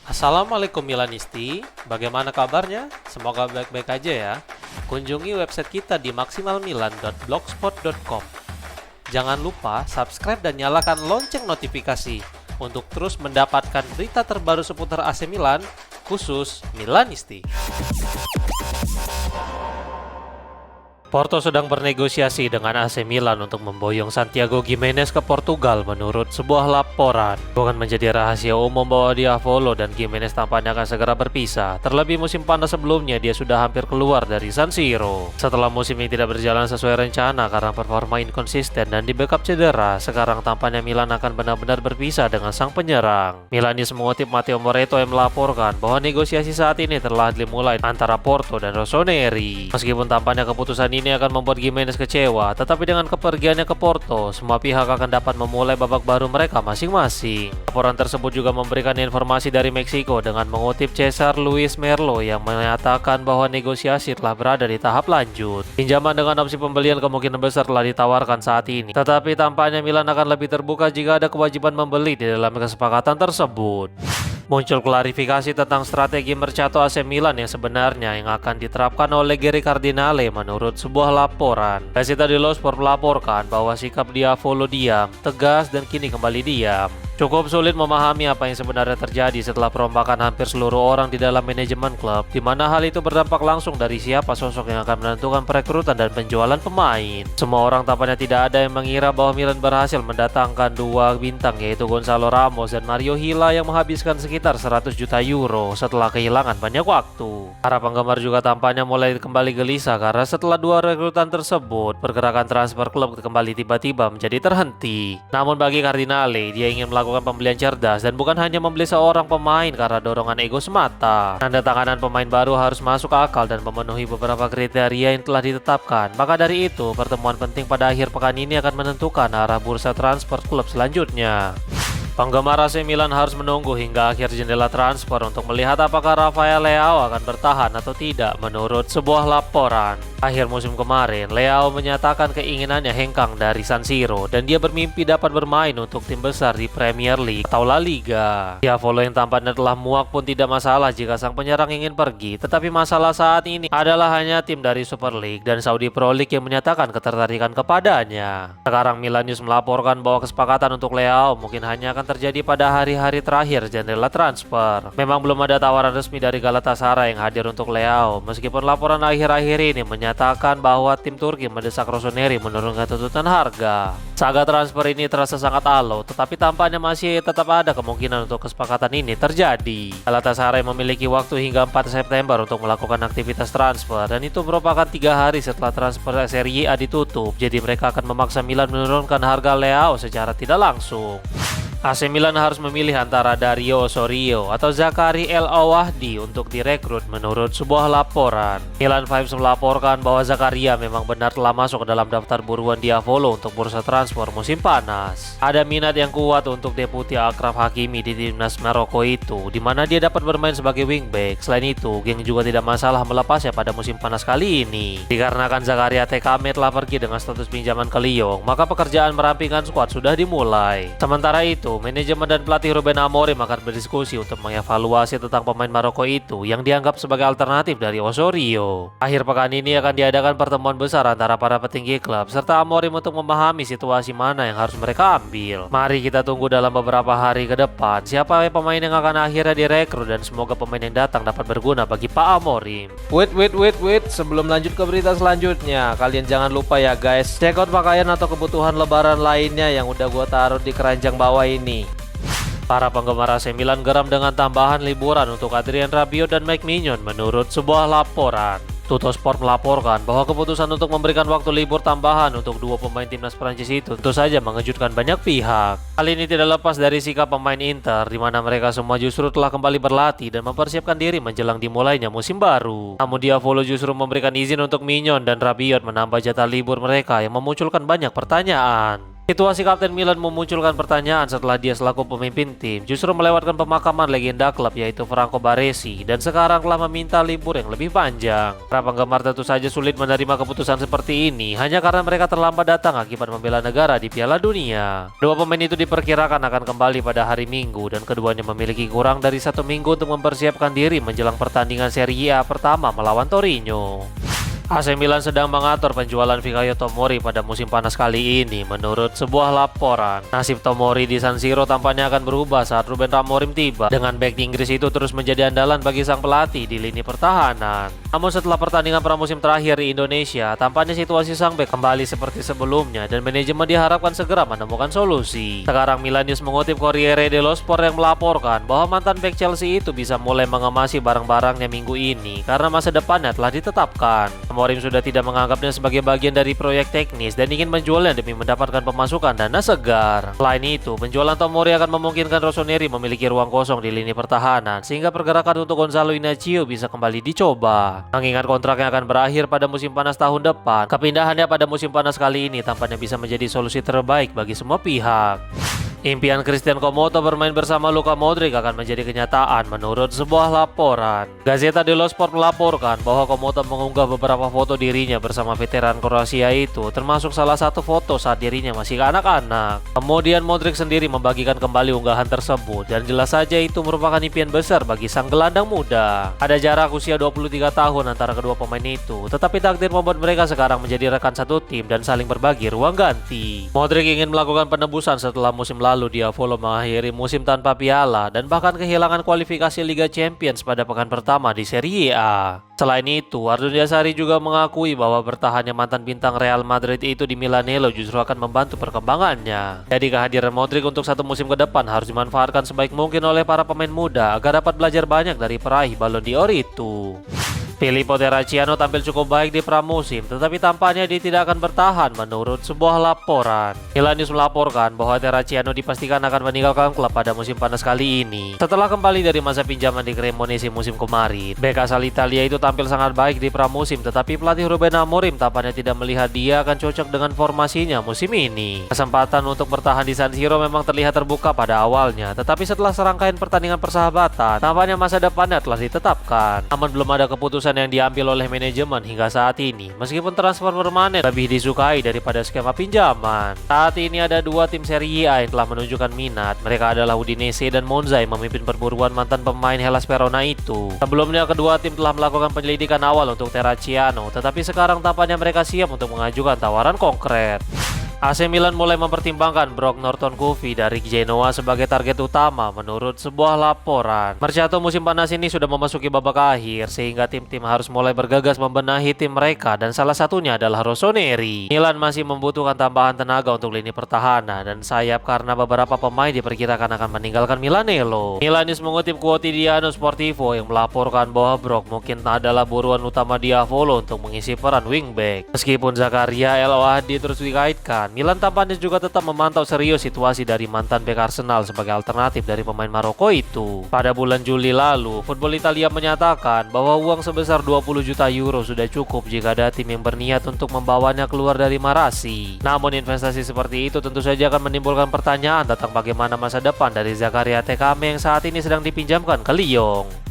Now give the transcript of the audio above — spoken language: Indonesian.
Assalamualaikum Milanisti, bagaimana kabarnya? Semoga baik-baik aja ya. Kunjungi website kita di maksimalmilan.blogspot.com. Jangan lupa subscribe dan nyalakan lonceng notifikasi untuk terus mendapatkan berita terbaru seputar AC Milan, khusus Milanisti. Porto sedang bernegosiasi dengan AC Milan untuk memboyong Santiago Gimenez ke Portugal menurut sebuah laporan. Bukan menjadi rahasia umum bahwa Diavolo dan Gimenez tampaknya akan segera berpisah. Terlebih musim panas sebelumnya dia sudah hampir keluar dari San Siro. Setelah musim ini tidak berjalan sesuai rencana karena performa inkonsisten dan di backup cedera, sekarang tampaknya Milan akan benar-benar berpisah dengan sang penyerang. Milanis mengutip Matteo Moretto yang melaporkan bahwa negosiasi saat ini telah dimulai antara Porto dan Rossoneri. Meskipun tampaknya keputusan ini akan membuat Gimenez kecewa, tetapi dengan kepergiannya ke Porto, semua pihak akan dapat memulai babak baru mereka masing-masing. Laporan tersebut juga memberikan informasi dari Meksiko dengan mengutip Cesar Luis Merlo yang menyatakan bahwa negosiasi telah berada di tahap lanjut. Pinjaman dengan opsi pembelian kemungkinan besar telah ditawarkan saat ini, tetapi tampaknya Milan akan lebih terbuka jika ada kewajiban membeli di dalam kesepakatan tersebut. Muncul klarifikasi tentang strategi Mercato AC Milan yang sebenarnya yang akan diterapkan oleh Geri Cardinale menurut sebuah laporan. Gazzetta dello Sport melaporkan bahwa sikap Diavolo diam, tegas dan kini kembali diam. Cukup sulit memahami apa yang sebenarnya terjadi setelah perombakan hampir seluruh orang di dalam manajemen klub, di mana hal itu berdampak langsung dari siapa sosok yang akan menentukan perekrutan dan penjualan pemain. Semua orang tampaknya tidak ada yang mengira bahwa Milan berhasil mendatangkan dua bintang yaitu Gonzalo Ramos dan Mario Hila yang menghabiskan sekitar 100 juta euro setelah kehilangan banyak waktu. Para penggemar juga tampaknya mulai kembali gelisah karena setelah dua rekrutan tersebut, pergerakan transfer klub kembali tiba-tiba menjadi terhenti. Namun bagi Cardinale, dia ingin melakukan pembelian cerdas dan bukan hanya membeli seorang pemain karena dorongan ego semata. Tanda tanganan pemain baru harus masuk akal dan memenuhi beberapa kriteria yang telah ditetapkan. Maka dari itu, pertemuan penting pada akhir pekan ini akan menentukan arah bursa transfer klub selanjutnya. Penggemar AC Milan harus menunggu hingga akhir jendela transfer untuk melihat apakah Rafael Leao akan bertahan atau tidak menurut sebuah laporan. Akhir musim kemarin, Leao menyatakan keinginannya hengkang dari San Siro dan dia bermimpi dapat bermain untuk tim besar di Premier League atau La Liga. Diavolo yang tampaknya telah muak pun tidak masalah jika sang penyerang ingin pergi, tetapi masalah saat ini adalah hanya tim dari Super League dan Saudi Pro League yang menyatakan ketertarikan kepadanya. Sekarang Milan News melaporkan bahwa kesepakatan untuk Leao mungkin hanya akan terjadi pada hari-hari terakhir jendela transfer. Memang belum ada tawaran resmi dari Galatasaray yang hadir untuk Leao, meskipun laporan akhir-akhir ini menyatakan bahwa tim Turki mendesak Rossoneri menurunkan tuntutan harga. Saga transfer ini terasa sangat alot, tetapi tampaknya masih tetap ada kemungkinan untuk kesepakatan ini terjadi. Galatasaray memiliki waktu hingga 4 September untuk melakukan aktivitas transfer, dan itu merupakan 3 hari setelah transfer Serie A ditutup, jadi mereka akan memaksa Milan menurunkan harga Leao secara tidak langsung. AC Milan harus memilih antara Dario Osorio atau Zakari El Awahdi untuk direkrut menurut sebuah laporan. Milan Vibes melaporkan bahwa Zakaria memang benar telah masuk ke dalam daftar buruan Diavolo untuk bursa transfer musim panas. Ada minat yang kuat untuk deputi Achraf Hakimi di timnas Maroko itu, di mana dia dapat bermain sebagai wingback. Selain itu, geng juga tidak masalah melepasnya pada musim panas kali ini. Dikarenakan Zakaria TKM telah pergi dengan status pinjaman ke Lyon, maka pekerjaan merampingkan skuad sudah dimulai. Sementara itu, manajemen dan pelatih Ruben Amorim akan berdiskusi untuk mengevaluasi tentang pemain Maroko itu yang dianggap sebagai alternatif dari Osorio. Akhir pekan ini akan diadakan pertemuan besar antara para petinggi klub serta Amorim untuk memahami situasi mana yang harus mereka ambil. Mari kita tunggu dalam beberapa hari ke depan siapa pemain yang akan akhirnya direkrut dan semoga pemain yang datang dapat berguna bagi Pak Amorim. Wait, sebelum lanjut ke berita selanjutnya, kalian jangan lupa ya guys, check out pakaian atau kebutuhan lebaran lainnya yang udah gua taruh di keranjang bawah ini. Para penggemar AC Milan geram dengan tambahan liburan untuk Adrien Rabiot dan Mike Maignan menurut sebuah laporan. Tuttosport melaporkan bahwa keputusan untuk memberikan waktu libur tambahan untuk dua pemain timnas Prancis itu tentu saja mengejutkan banyak pihak. Hal ini tidak lepas dari sikap pemain Inter, di mana mereka semua justru telah kembali berlatih dan mempersiapkan diri menjelang dimulainya musim baru. Namun Diavolo justru memberikan izin untuk Maignan dan Rabiot menambah jatah libur mereka yang memunculkan banyak pertanyaan. Situasi Kapten Milan memunculkan pertanyaan setelah dia selaku pemimpin tim justru melewatkan pemakaman legenda klub yaitu Franco Baresi dan sekarang telah meminta libur yang lebih panjang. Para penggemar tentu saja sulit menerima keputusan seperti ini hanya karena mereka terlambat datang akibat membela negara di Piala Dunia. Dua pemain itu diperkirakan akan kembali pada hari Minggu dan keduanya memiliki kurang dari 1 minggu untuk mempersiapkan diri menjelang pertandingan Serie A pertama melawan Torino. AC Milan sedang mengatur penjualan Fikayo Tomori pada musim panas kali ini menurut sebuah laporan. Nasib Tomori di San Siro tampaknya akan berubah saat Ruben Amorim tiba. Dengan bek Inggris itu terus menjadi andalan bagi sang pelatih di lini pertahanan. Namun setelah pertandingan pramusim terakhir di Indonesia, tampaknya situasi sang bek kembali seperti sebelumnya dan manajemen diharapkan segera menemukan solusi. Sekarang Milan News mengutip Corriere dello Sport yang melaporkan bahwa mantan bek Chelsea itu bisa mulai mengemasi barang-barangnya minggu ini karena masa depannya telah ditetapkan. Amorim sudah tidak menganggapnya sebagai bagian dari proyek teknis dan ingin menjualnya demi mendapatkan pemasukan dana segar. Selain itu, penjualan Tomori akan memungkinkan Rossoneri memiliki ruang kosong di lini pertahanan sehingga pergerakan untuk Gonzalo Inacio bisa kembali dicoba. Mengingat kontraknya akan berakhir pada musim panas tahun depan, kepindahannya pada musim panas kali ini tampaknya bisa menjadi solusi terbaik bagi semua pihak. Impian Christian Komoto bermain bersama Luka Modric akan menjadi kenyataan menurut sebuah laporan. Gazzetta dello Sport melaporkan bahwa Komoto mengunggah beberapa foto dirinya bersama veteran Kroasia itu, termasuk salah satu foto saat dirinya masih anak-anak. Kemudian Modric sendiri membagikan kembali unggahan tersebut dan jelas saja itu merupakan impian besar bagi sang gelandang muda. Ada jarak usia 23 tahun antara kedua pemain itu, tetapi takdir membuat mereka sekarang menjadi rekan satu tim dan saling berbagi ruang ganti. Modric ingin melakukan penebusan setelah musim lalu Diavolo mengakhiri musim tanpa piala dan bahkan kehilangan kualifikasi Liga Champions pada pekan pertama di Serie A. Selain itu, Ardon Dasari juga mengakui bahwa bertahannya mantan bintang Real Madrid itu di Milanello justru akan membantu perkembangannya. Jadi kehadiran Modric untuk satu musim ke depan harus dimanfaatkan sebaik mungkin oleh para pemain muda agar dapat belajar banyak dari peraih Ballon d'Or itu. Filippo Terracciano tampil cukup baik di pramusim, tetapi tampaknya dia tidak akan bertahan menurut sebuah laporan. Milan News melaporkan bahwa Terracciano dipastikan akan meninggalkan klub pada musim panas kali ini. Setelah kembali dari masa pinjaman di Cremonese musim kemarin, bek asal Italia itu tampil sangat baik di pramusim, tetapi pelatih Ruben Amorim tampaknya tidak melihat dia akan cocok dengan formasinya musim ini. Kesempatan untuk bertahan di San Siro memang terlihat terbuka pada awalnya, tetapi setelah serangkaian pertandingan persahabatan, tampaknya masa depannya telah ditetapkan. Namun belum ada keputusan yang diambil oleh manajemen hingga saat ini, meskipun transfer permanen lebih disukai daripada skema pinjaman. Saat ini ada dua tim Serie A yang telah menunjukkan minat. Mereka adalah Udinese dan Monza yang memimpin perburuan mantan pemain Hellas Verona itu. Sebelumnya kedua tim telah melakukan penyelidikan awal untuk Terracciano, tetapi sekarang tampaknya mereka siap untuk mengajukan tawaran konkret. AC Milan mulai mempertimbangkan Brock Norton-Cuvi dari Genoa sebagai target utama menurut sebuah laporan. Mercato musim panas ini sudah memasuki babak akhir sehingga tim-tim harus mulai bergegas membenahi tim mereka dan salah satunya adalah Rossoneri. Milan masih membutuhkan tambahan tenaga untuk lini pertahanan dan sayap karena beberapa pemain diperkirakan akan meninggalkan Milanello. Milan News mengutip Quotidiano Sportivo yang melaporkan bahwa Brock mungkin adalah buruan utama Diavolo untuk mengisi peran wingback. Meskipun Zakaria El Ouahdi terus dikaitkan, Milan tampaknya juga tetap memantau serius situasi dari mantan bek Arsenal sebagai alternatif dari pemain Maroko itu. Pada bulan Juli lalu, Football Italia menyatakan bahwa uang sebesar 20 juta euro sudah cukup jika ada tim yang berniat untuk membawanya keluar dari Marassi. Namun investasi seperti itu tentu saja akan menimbulkan pertanyaan tentang bagaimana masa depan dari Zakaria Tekame yang saat ini sedang dipinjamkan ke Lyon.